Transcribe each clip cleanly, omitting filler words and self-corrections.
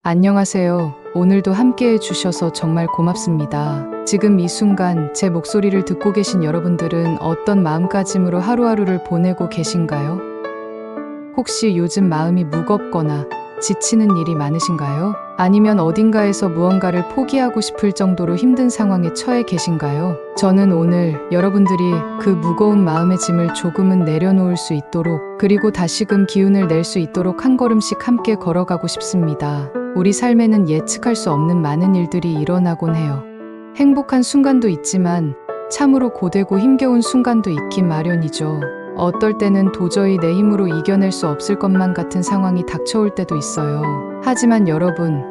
안녕하세요. 오늘도 함께 해주셔서 정말 고맙습니다. 지금 이 순간 제 목소리를 듣고 계신 여러분들은 어떤 마음가짐으로 하루하루를 보내고 계신가요? 혹시 요즘 마음이 무겁거나 지치는 일이 많으신가요? 아니면 어딘가에서 무언가를 포기하고 싶을 정도로 힘든 상황에 처해 계신가요? 저는 오늘 여러분들이 그 무거운 마음의 짐을 조금은 내려놓을 수 있도록, 그리고 다시금 기운을 낼 수 있도록 한 걸음씩 함께 걸어가고 싶습니다. 우리 삶에는 예측할 수 없는 많은 일들이 일어나곤 해요. 행복한 순간도 있지만 참으로 고되고 힘겨운 순간도 있기 마련이죠. 어떨 때는 도저히 내 힘으로 이겨낼 수 없을 것만 같은 상황이 닥쳐올 때도 있어요. 하지만 여러분,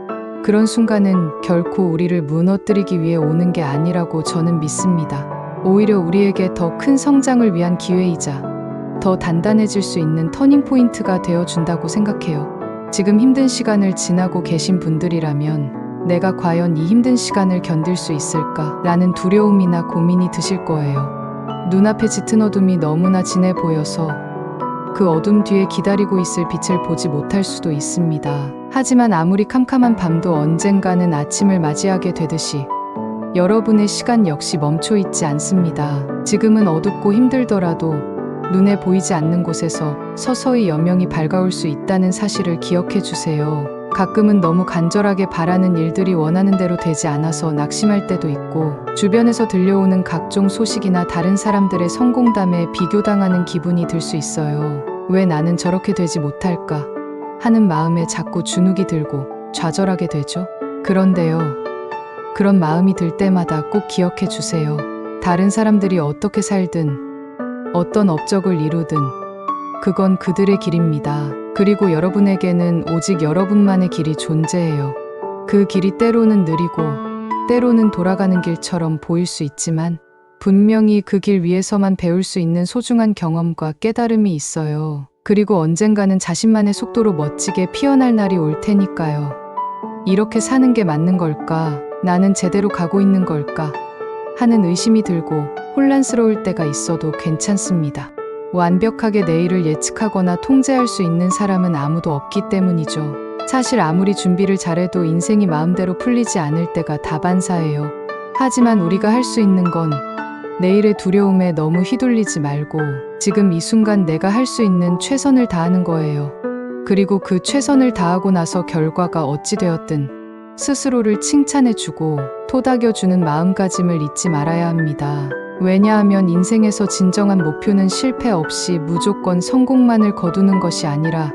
그런 순간은 결코 우리를 무너뜨리기 위해 오는 게 아니라고 저는 믿습니다. 오히려 우리에게 더 큰 성장을 위한 기회이자 더 단단해질 수 있는 터닝포인트가 되어준다고 생각해요. 지금 힘든 시간을 지나고 계신 분들이라면 내가 과연 이 힘든 시간을 견딜 수 있을까? 라는 두려움이나 고민이 드실 거예요. 눈앞에 짙은 어둠이 너무나 진해 보여서 그 어둠 뒤에 기다리고 있을 빛을 보지 못할 수도 있습니다. 하지만 아무리 캄캄한 밤도 언젠가는 아침을 맞이하게 되듯이 여러분의 시간 역시 멈춰 있지 않습니다. 지금은 어둡고 힘들더라도 눈에 보이지 않는 곳에서 서서히 여명이 밝아올 수 있다는 사실을 기억해 주세요. 가끔은 너무 간절하게 바라는 일들이 원하는 대로 되지 않아서 낙심할 때도 있고, 주변에서 들려오는 각종 소식이나 다른 사람들의 성공담에 비교당하는 기분이 들 수 있어요. 왜 나는 저렇게 되지 못할까 하는 마음에 자꾸 주눅이 들고 좌절하게 되죠. 그런데요, 그런 마음이 들 때마다 꼭 기억해 주세요. 다른 사람들이 어떻게 살든 어떤 업적을 이루든 그건 그들의 길입니다. 그리고 여러분에게는 오직 여러분만의 길이 존재해요. 그 길이 때로는 느리고 때로는 돌아가는 길처럼 보일 수 있지만 분명히 그 길 위에서만 배울 수 있는 소중한 경험과 깨달음이 있어요. 그리고 언젠가는 자신만의 속도로 멋지게 피어날 날이 올 테니까요. 이렇게 사는 게 맞는 걸까? 나는 제대로 가고 있는 걸까? 하는 의심이 들고 혼란스러울 때가 있어도 괜찮습니다. 완벽하게 내일을 예측하거나 통제할 수 있는 사람은 아무도 없기 때문이죠. 사실 아무리 준비를 잘해도 인생이 마음대로 풀리지 않을 때가 다반사예요. 하지만 우리가 할 수 있는 건 내일의 두려움에 너무 휘둘리지 말고 지금 이 순간 내가 할 수 있는 최선을 다하는 거예요. 그리고 그 최선을 다하고 나서 결과가 어찌 되었든 스스로를 칭찬해주고 토닥여주는 마음가짐을 잊지 말아야 합니다. 왜냐하면 인생에서 진정한 목표는 실패 없이 무조건 성공만을 거두는 것이 아니라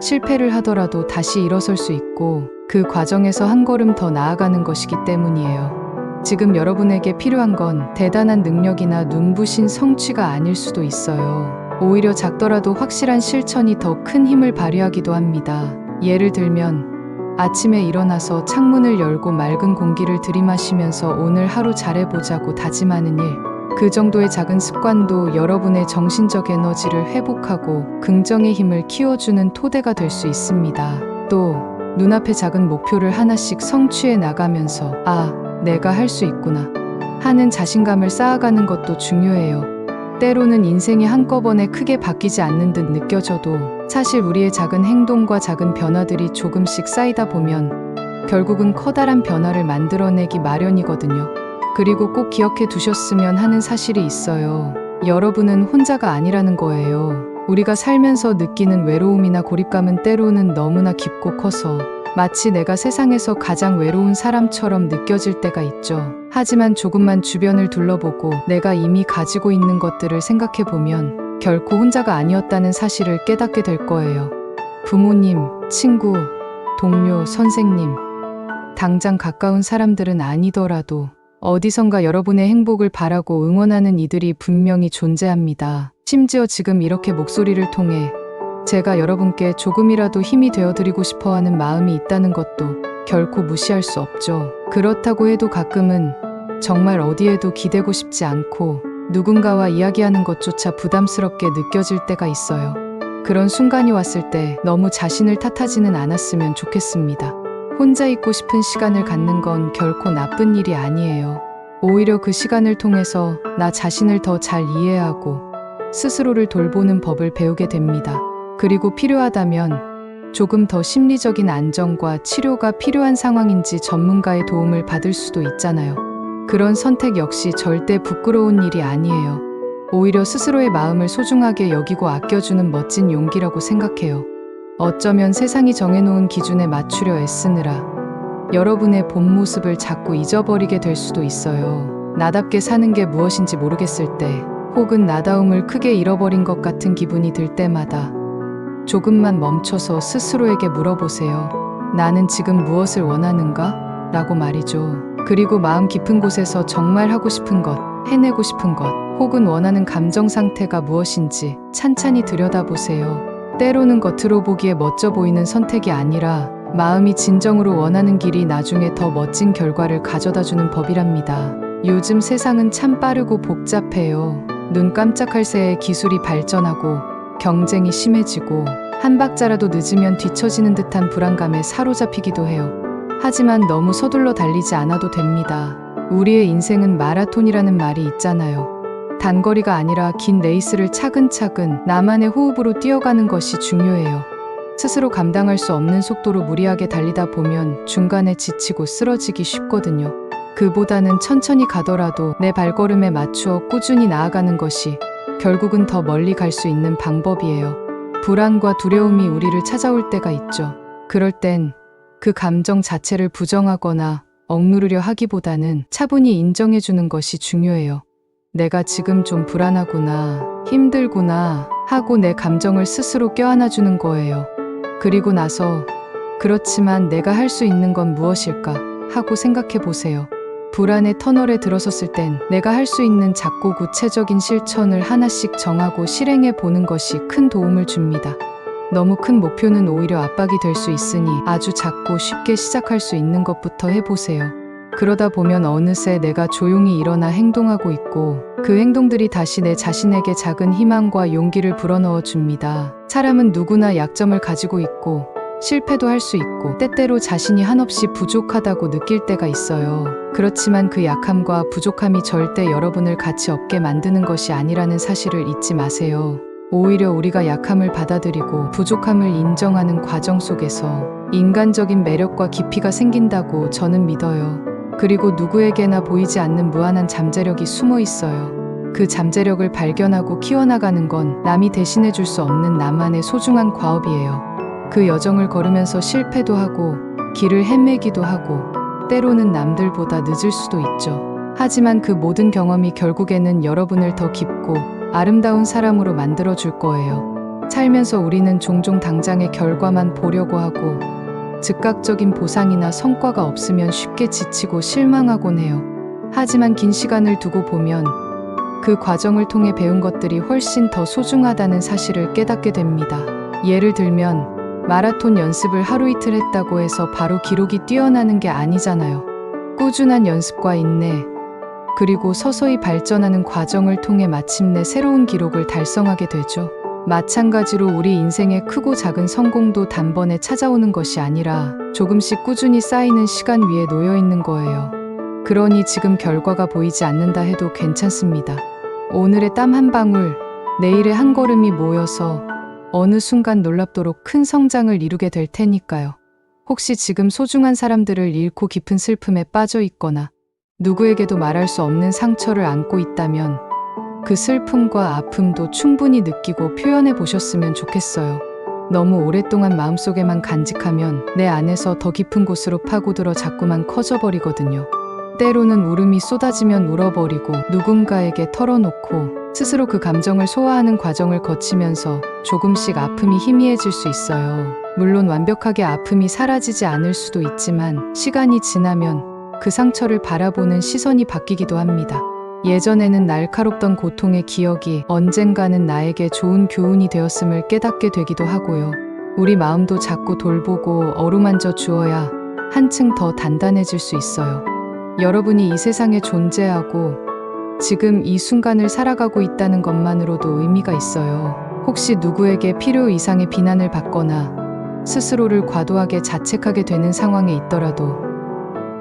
실패를 하더라도 다시 일어설 수 있고 그 과정에서 한 걸음 더 나아가는 것이기 때문이에요. 지금 여러분에게 필요한 건 대단한 능력이나 눈부신 성취가 아닐 수도 있어요. 오히려 작더라도 확실한 실천이 더 큰 힘을 발휘하기도 합니다. 예를 들면 아침에 일어나서 창문을 열고 맑은 공기를 들이마시면서 오늘 하루 잘해보자고 다짐하는 일, 그 정도의 작은 습관도 여러분의 정신적 에너지를 회복하고 긍정의 힘을 키워주는 토대가 될 수 있습니다. 또 눈앞에 작은 목표를 하나씩 성취해 나가면서 내가 할 수 있구나 하는 자신감을 쌓아가는 것도 중요해요. 때로는 인생이 한꺼번에 크게 바뀌지 않는 듯 느껴져도 사실 우리의 작은 행동과 작은 변화들이 조금씩 쌓이다 보면 결국은 커다란 변화를 만들어내기 마련이거든요. 그리고 꼭 기억해 두셨으면 하는 사실이 있어요. 여러분은 혼자가 아니라는 거예요. 우리가 살면서 느끼는 외로움이나 고립감은 때로는 너무나 깊고 커서 마치 내가 세상에서 가장 외로운 사람처럼 느껴질 때가 있죠. 하지만 조금만 주변을 둘러보고 내가 이미 가지고 있는 것들을 생각해 보면 결코 혼자가 아니었다는 사실을 깨닫게 될 거예요. 부모님, 친구, 동료, 선생님, 당장 가까운 사람들은 아니더라도 어디선가 여러분의 행복을 바라고 응원하는 이들이 분명히 존재합니다. 심지어 지금 이렇게 목소리를 통해 제가 여러분께 조금이라도 힘이 되어드리고 싶어하는 마음이 있다는 것도 결코 무시할 수 없죠. 그렇다고 해도 가끔은 정말 어디에도 기대고 싶지 않고 누군가와 이야기하는 것조차 부담스럽게 느껴질 때가 있어요. 그런 순간이 왔을 때 너무 자신을 탓하지는 않았으면 좋겠습니다. 혼자 있고 싶은 시간을 갖는 건 결코 나쁜 일이 아니에요. 오히려 그 시간을 통해서 나 자신을 더 잘 이해하고 스스로를 돌보는 법을 배우게 됩니다. 그리고 필요하다면 조금 더 심리적인 안정과 치료가 필요한 상황인지 전문가의 도움을 받을 수도 있잖아요. 그런 선택 역시 절대 부끄러운 일이 아니에요. 오히려 스스로의 마음을 소중하게 여기고 아껴주는 멋진 용기라고 생각해요. 어쩌면 세상이 정해놓은 기준에 맞추려 애쓰느라 여러분의 본 모습을 자꾸 잊어버리게 될 수도 있어요. 나답게 사는 게 무엇인지 모르겠을 때, 혹은 나다움을 크게 잃어버린 것 같은 기분이 들 때마다 조금만 멈춰서 스스로에게 물어보세요. 나는 지금 무엇을 원하는가? 라고 말이죠. 그리고 마음 깊은 곳에서 정말 하고 싶은 것, 해내고 싶은 것, 혹은 원하는 감정 상태가 무엇인지 찬찬히 들여다보세요. 때로는 겉으로 보기에 멋져 보이는 선택이 아니라 마음이 진정으로 원하는 길이 나중에 더 멋진 결과를 가져다주는 법이랍니다. 요즘 세상은 참 빠르고 복잡해요. 눈 깜짝할 새에 기술이 발전하고 경쟁이 심해지고 한 박자라도 늦으면 뒤처지는 듯한 불안감에 사로잡히기도 해요. 하지만 너무 서둘러 달리지 않아도 됩니다. 우리의 인생은 마라톤이라는 말이 있잖아요. 단거리가 아니라 긴 레이스를 차근차근 나만의 호흡으로 뛰어가는 것이 중요해요. 스스로 감당할 수 없는 속도로 무리하게 달리다 보면 중간에 지치고 쓰러지기 쉽거든요. 그보다는 천천히 가더라도 내 발걸음에 맞추어 꾸준히 나아가는 것이 결국은 더 멀리 갈 수 있는 방법이에요. 불안과 두려움이 우리를 찾아올 때가 있죠. 그럴 땐 그 감정 자체를 부정하거나 억누르려 하기보다는 차분히 인정해주는 것이 중요해요. 내가 지금 좀 불안하구나, 힘들구나 하고 내 감정을 스스로 껴안아주는 거예요. 그리고 나서 그렇지만 내가 할 수 있는 건 무엇일까 하고 생각해 보세요. 불안의 터널에 들어섰을 땐 내가 할 수 있는 작고 구체적인 실천을 하나씩 정하고 실행해 보는 것이 큰 도움을 줍니다. 너무 큰 목표는 오히려 압박이 될 수 있으니 아주 작고 쉽게 시작할 수 있는 것부터 해보세요. 그러다 보면 어느새 내가 조용히 일어나 행동하고 있고 그 행동들이 다시 내 자신에게 작은 희망과 용기를 불어넣어 줍니다. 사람은 누구나 약점을 가지고 있고 실패도 할 수 있고 때때로 자신이 한없이 부족하다고 느낄 때가 있어요. 그렇지만 그 약함과 부족함이 절대 여러분을 가치 없게 만드는 것이 아니라는 사실을 잊지 마세요. 오히려 우리가 약함을 받아들이고 부족함을 인정하는 과정 속에서 인간적인 매력과 깊이가 생긴다고 저는 믿어요. 그리고 누구에게나 보이지 않는 무한한 잠재력이 숨어 있어요. 그 잠재력을 발견하고 키워나가는 건 남이 대신해 줄 수 없는 나만의 소중한 과업이에요. 그 여정을 걸으면서 실패도 하고 길을 헤매기도 하고 때로는 남들보다 늦을 수도 있죠. 하지만 그 모든 경험이 결국에는 여러분을 더 깊고 아름다운 사람으로 만들어 줄 거예요. 살면서 우리는 종종 당장의 결과만 보려고 하고 즉각적인 보상이나 성과가 없으면 쉽게 지치고 실망하곤 해요. 하지만 긴 시간을 두고 보면 그 과정을 통해 배운 것들이 훨씬 더 소중하다는 사실을 깨닫게 됩니다. 예를 들면 마라톤 연습을 하루 이틀 했다고 해서 바로 기록이 뛰어나는 게 아니잖아요. 꾸준한 연습과 인내, 그리고 서서히 발전하는 과정을 통해 마침내 새로운 기록을 달성하게 되죠. 마찬가지로 우리 인생의 크고 작은 성공도 단번에 찾아오는 것이 아니라 조금씩 꾸준히 쌓이는 시간 위에 놓여 있는 거예요. 그러니 지금 결과가 보이지 않는다 해도 괜찮습니다. 오늘의 땀 한 방울, 내일의 한 걸음이 모여서 어느 순간 놀랍도록 큰 성장을 이루게 될 테니까요. 혹시 지금 소중한 사람들을 잃고 깊은 슬픔에 빠져 있거나 누구에게도 말할 수 없는 상처를 안고 있다면 그 슬픔과 아픔도 충분히 느끼고 표현해 보셨으면 좋겠어요. 너무 오랫동안 마음속에만 간직하면 내 안에서 더 깊은 곳으로 파고들어 자꾸만 커져버리거든요. 때로는 울음이 쏟아지면 울어버리고 누군가에게 털어놓고 스스로 그 감정을 소화하는 과정을 거치면서 조금씩 아픔이 희미해질 수 있어요. 물론 완벽하게 아픔이 사라지지 않을 수도 있지만 시간이 지나면 그 상처를 바라보는 시선이 바뀌기도 합니다. 예전에는 날카롭던 고통의 기억이 언젠가는 나에게 좋은 교훈이 되었음을 깨닫게 되기도 하고요. 우리 마음도 자꾸 돌보고 어루만져 주어야 한층 더 단단해질 수 있어요. 여러분이 이 세상에 존재하고 지금 이 순간을 살아가고 있다는 것만으로도 의미가 있어요. 혹시 누구에게 필요 이상의 비난을 받거나 스스로를 과도하게 자책하게 되는 상황에 있더라도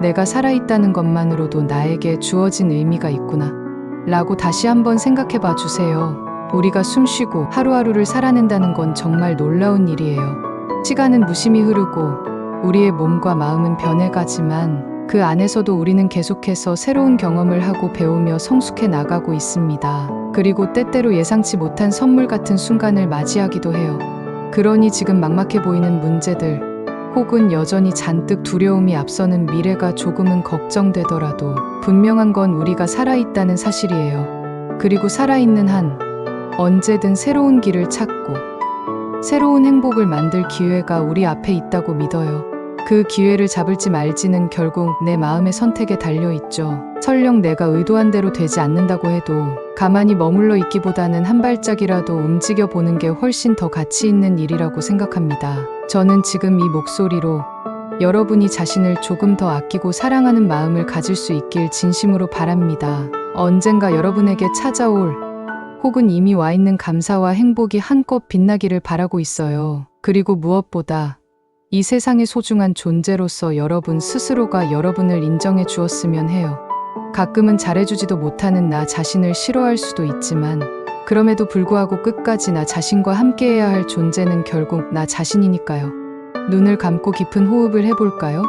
내가 살아있다는 것만으로도 나에게 주어진 의미가 있구나 라고 다시 한번 생각해 봐 주세요. 우리가 숨쉬고 하루하루를 살아낸다는 건 정말 놀라운 일이에요. 시간은 무심히 흐르고 우리의 몸과 마음은 변해가지만 그 안에서도 우리는 계속해서 새로운 경험을 하고 배우며 성숙해 나가고 있습니다. 그리고 때때로 예상치 못한 선물 같은 순간을 맞이하기도 해요. 그러니 지금 막막해 보이는 문제들 혹은 여전히 잔뜩 두려움이 앞서는 미래가 조금은 걱정되더라도 분명한 건 우리가 살아있다는 사실이에요. 그리고 살아있는 한 언제든 새로운 길을 찾고 새로운 행복을 만들 기회가 우리 앞에 있다고 믿어요. 그 기회를 잡을지 말지는 결국 내 마음의 선택에 달려있죠. 설령 내가 의도한 대로 되지 않는다고 해도 가만히 머물러 있기보다는 한 발짝이라도 움직여 보는 게 훨씬 더 가치 있는 일이라고 생각합니다. 저는 지금 이 목소리로 여러분이 자신을 조금 더 아끼고 사랑하는 마음을 가질 수 있길 진심으로 바랍니다. 언젠가 여러분에게 찾아올 혹은 이미 와 있는 감사와 행복이 한껏 빛나기를 바라고 있어요. 그리고 무엇보다 이 세상의 소중한 존재로서 여러분 스스로가 여러분을 인정해 주었으면 해요. 가끔은 잘해주지도 못하는 나 자신을 싫어할 수도 있지만 그럼에도 불구하고 끝까지 나 자신과 함께해야 할 존재는 결국 나 자신이니까요. 눈을 감고 깊은 호흡을 해볼까요?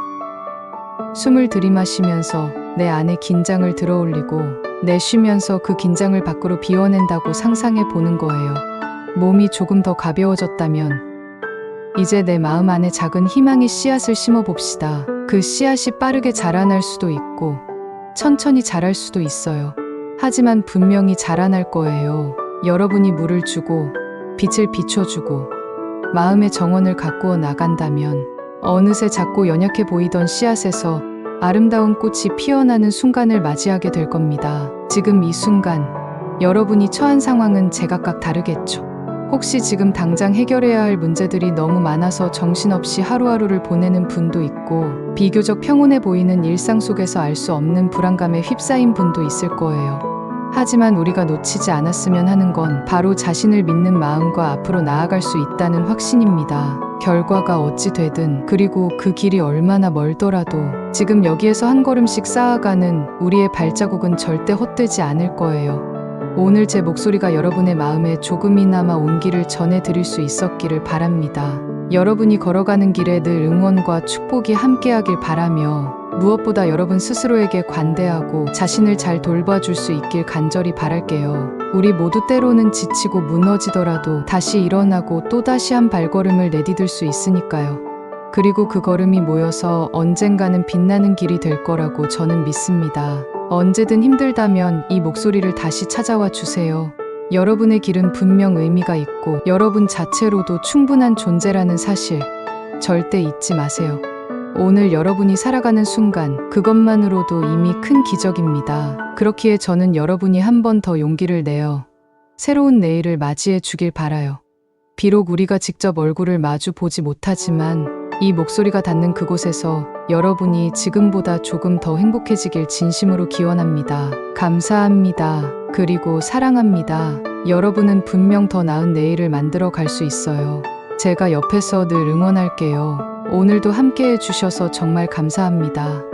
숨을 들이마시면서 내 안에 긴장을 들어올리고 내쉬면서 그 긴장을 밖으로 비워낸다고 상상해 보는 거예요. 몸이 조금 더 가벼워졌다면 이제 내 마음 안에 작은 희망의 씨앗을 심어봅시다. 그 씨앗이 빠르게 자라날 수도 있고 천천히 자랄 수도 있어요. 하지만 분명히 자라날 거예요. 여러분이 물을 주고 빛을 비춰주고 마음의 정원을 가꾸어 나간다면 어느새 작고 연약해 보이던 씨앗에서 아름다운 꽃이 피어나는 순간을 맞이하게 될 겁니다. 지금 이 순간 여러분이 처한 상황은 제각각 다르겠죠. 혹시 지금 당장 해결해야 할 문제들이 너무 많아서 정신없이 하루하루를 보내는 분도 있고 비교적 평온해 보이는 일상 속에서 알 수 없는 불안감에 휩싸인 분도 있을 거예요. 하지만 우리가 놓치지 않았으면 하는 건 바로 자신을 믿는 마음과 앞으로 나아갈 수 있다는 확신입니다. 결과가 어찌 되든 그리고 그 길이 얼마나 멀더라도 지금 여기에서 한 걸음씩 쌓아가는 우리의 발자국은 절대 헛되지 않을 거예요. 오늘 제 목소리가 여러분의 마음에 조금이나마 온기를 전해드릴 수 있었기를 바랍니다. 여러분이 걸어가는 길에 늘 응원과 축복이 함께하길 바라며 무엇보다 여러분 스스로에게 관대하고 자신을 잘 돌봐줄 수 있길 간절히 바랄게요. 우리 모두 때로는 지치고 무너지더라도 다시 일어나고 또다시 한 발걸음을 내디딜 수 있으니까요. 그리고 그 걸음이 모여서 언젠가는 빛나는 길이 될 거라고 저는 믿습니다. 언제든 힘들다면 이 목소리를 다시 찾아와 주세요. 여러분의 길은 분명 의미가 있고 여러분 자체로도 충분한 존재라는 사실 절대 잊지 마세요. 오늘 여러분이 살아가는 순간 그것만으로도 이미 큰 기적입니다. 그렇기에 저는 여러분이 한 번 더 용기를 내어 새로운 내일을 맞이해 주길 바라요. 비록 우리가 직접 얼굴을 마주 보지 못하지만 이 목소리가 닿는 그곳에서 여러분이 지금보다 조금 더 행복해지길 진심으로 기원합니다. 감사합니다. 그리고 사랑합니다. 여러분은 분명 더 나은 내일을 만들어 갈 수 있어요. 제가 옆에서 늘 응원할게요. 오늘도 함께 해주셔서 정말 감사합니다.